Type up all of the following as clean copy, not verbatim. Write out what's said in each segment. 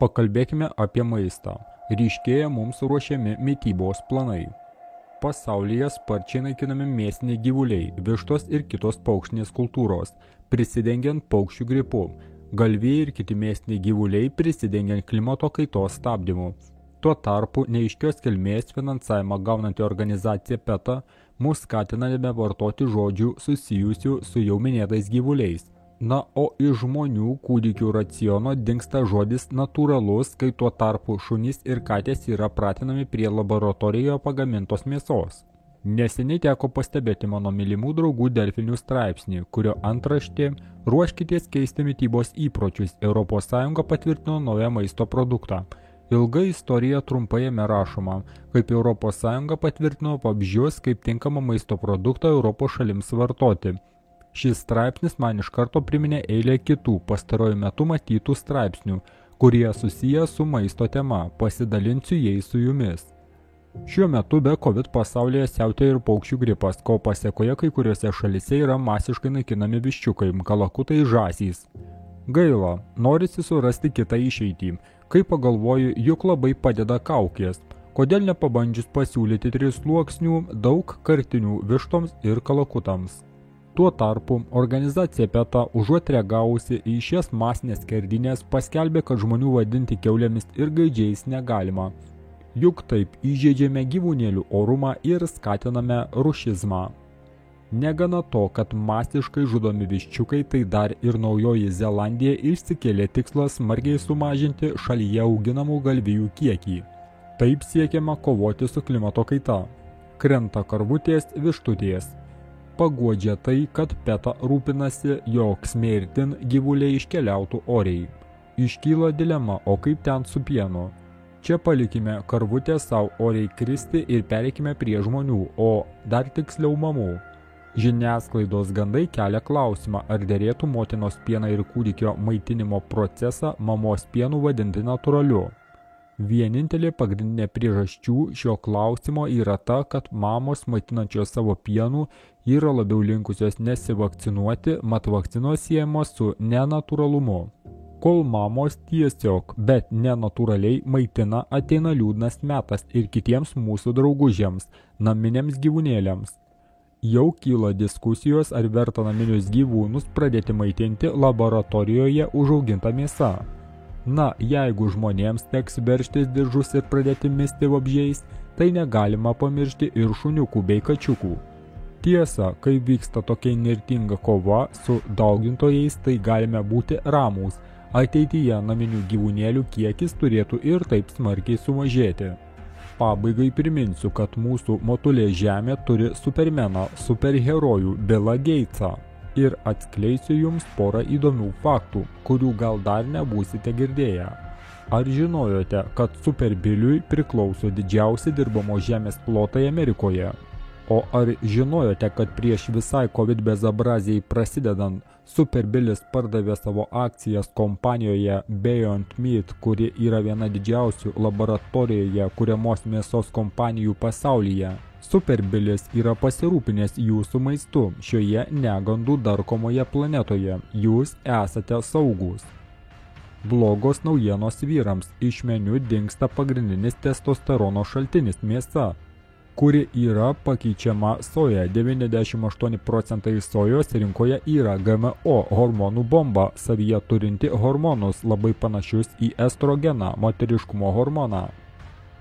Pakalbėkime apie maistą. Ryškėja mums ruošiami mitybos planai. Pasaulyje sparčiai naikinami mėsiniai gyvuliai, vištos ir kitos paukštinės kultūros, prisidengiant paukščių gripu. Galvijai ir kiti mėsiniai gyvuliai prisidengiant klimato kaitos stabdymu. Tuo tarpu neaiškios kilmės finansavimą gaunanti organizacija PETA mus skatina nebevartoti žodžių susijusių su jau minėtais gyvuliais. Na, o iš žmonių kūdikių raciono dingsta žodis natūralus, kai tuo tarpu šunys ir katės yra pratinami prie laboratorijoje pagamintos mėsos. Neseniai teko pastebėti mano mylimų draugų delfinių straipsnį, kurio antraštė "Ruoškitės keisti mitybos įpročius, ES patvirtino naują maisto produktą". Ilga istorija trumpai jame rašoma, kaip ES patvirtino vabzdžius kaip tinkamą maisto produktą Europos šalims vartoti. Šis straipsnis man iš karto priminė eilę kitų pastaruoju metu matytų straipsnių, kurie susiję su maisto tema, pasidalinsiu jais su jumis. Šiuo metu be COVID pasaulyje siautėja ir paukščių gripas, ko pasėkoje kai kuriuose šalyse yra masiškai naikinami viščiukai, kalakutai, žąsys. Gaila, norisi surasti kitą išeitį. Kai pagalvoju, juk labai padeda kaukės. Kodėl nepabandžius pasiūlyti 3 sluoksnių daug kartinių vištoms ir kalakutams? Tuo tarpu organizacija PETA užuot reagavusi į šias masinės skerdynės paskelbė, kad žmonių vadinti kiaulėmis ir gaidžiais negalima. Juk taip įžeidžiame gyvūnėlių orumą ir skatiname rušizmą. Negana to, kad masiškai žudomi viščiukai, tai dar ir Naujoji Zelandija išsikėlė tikslą smarkiai sumažinti šalyje auginamų galvijų kiekį. Taip siekiama kovoti su klimato kaita. Krenta karvutės, vištutės. Paguodžia tai, kad PETA rūpinasi, jog smėrtin gyvuliai iškeliautų oriai. Iškyla dilema, o kaip ten su pienu? Čia palikime karvutę savo oriai kristi ir pereikime prie žmonių, o dar tiksliau mamų. Žiniasklaidos gandai kelia klausimą, ar derėtų motinos pieną ir kūdikio maitinimo procesą mamos pienu vadinti natūraliu. Vienintelė pagrindinė priežasčių šio klausimo yra ta, kad mamos maitinančios savo pienu yra labiau linkusios nesivakcinuoti, mat vakcinos siejamos su nenatūralumu. Kol mamos tiesiog, bet nenatūraliai maitina, ateina liūdnas metas ir kitiems mūsų draugužiams, naminiams gyvūnėliams. Jau kyla diskusijos, ar verta naminius gyvūnus pradėti maitinti laboratorijoje užaugintą mėsą. Na, jeigu žmonėms teks veržtis diržus ir pradėti misti vabzdžiais, tai negalima pamiršti ir šuniukų bei kačiukų. Tiesa, kai vyksta tokia įnirtinga kova su daugintojais, tai galime būti ramūs. Ateityje naminių gyvūnėlių kiekis turėtų ir taip smarkiai sumažėti. Pabaigai priminsiu, kad mūsų motulė Žemė turi supermeną, superherojų Billą Gatesą. Ir atskleisiu jums porą įdomių faktų, kurių gal dar nebūsite girdėję. Ar žinojote, kad Superbiliui priklauso didžiausi dirbamo žemės plotai Amerikoje? O ar žinojote, kad prieš visai COVID bezabrazijai prasidedant, Superbilis pardavė savo akcijas kompanijoje Beyond Meat, kuri yra viena didžiausių laboratorijoje kuriamos mėsos kompanijų pasaulyje? Superbilis yra pasirūpinęs jūsų maistu šioje negandų darkomoje planetoje. Jūs esate saugūs. Blogos naujienos vyrams. Iš meniu dingsta pagrindinis testosterono šaltinis – mėsa, kuri yra pakeičiama soja. 98 procentai sojos rinkoje yra GMO hormonų bomba, savyje turinti hormonus labai panašius į estrogeną, moteriškumo hormoną.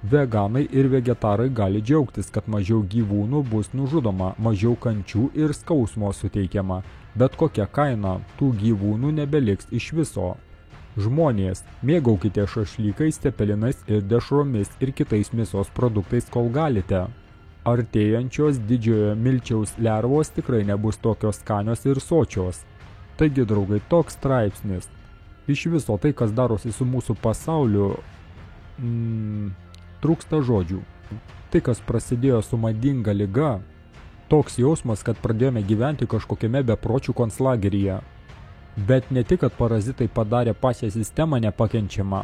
Veganai ir vegetarai gali džiaugtis, kad mažiau gyvūnų bus nužudoma, mažiau kančių ir skausmo suteikiama, bet kokia kaina, tų gyvūnų nebeliks iš viso. Žmonės, mėgaukite šašlykais, cepelinais ir dešromis ir kitais mėsos produktais, kol galite. Artėjančios didžiojo milčiaus lervos tikrai nebus tokios skanios ir sočios. Taigi, draugai, toks straipsnis. Iš viso tai, kas darosi su mūsų pasauliu, trūksta žodžių. Tai, kas prasidėjo su madinga liga, toks jausmas, kad pradėjome gyventi kažkokiame bepročių konclageryje. Bet ne tik, kad parazitai padarė pačią sistemą nepakenčiamą,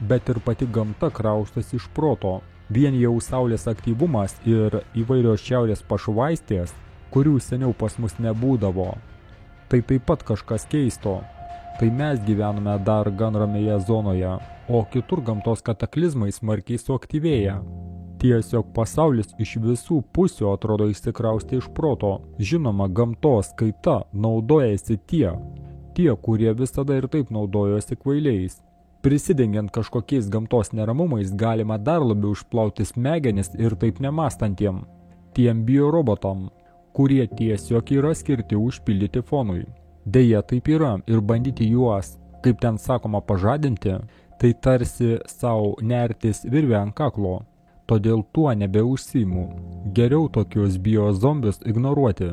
bet ir pati gamta kraustosi iš proto. Vien jau saulės aktyvumas ir įvairios šiaurės pašvaistės, kurių seniau pas mus nebūdavo. Tai taip pat kažkas keisto. tai mes gyvename dar gan ramioje zonoje, o kitur gamtos kataklizmai smarkiai suaktyvėja. Tiesiog pasaulis iš visų pusių atrodo išsikraustė iš proto. Žinoma, gamtos kaita naudojasi tie, kurie visada ir taip naudojosi kvailiais. Prisidengiant kažkokiais gamtos neramumais galima dar labiau išplauti smegenis ir taip nemąstantiem. Tiem biorobotam, kurie tiesiog yra skirti užpildyti fonui. Deja, taip yra ir bandyti juos, kaip ten sakoma, pažadinti, tai tarsi savo nertis virvę ant kaklo. Todėl tuo nebeužsiimu. Geriau tokius biozombius ignoruoti.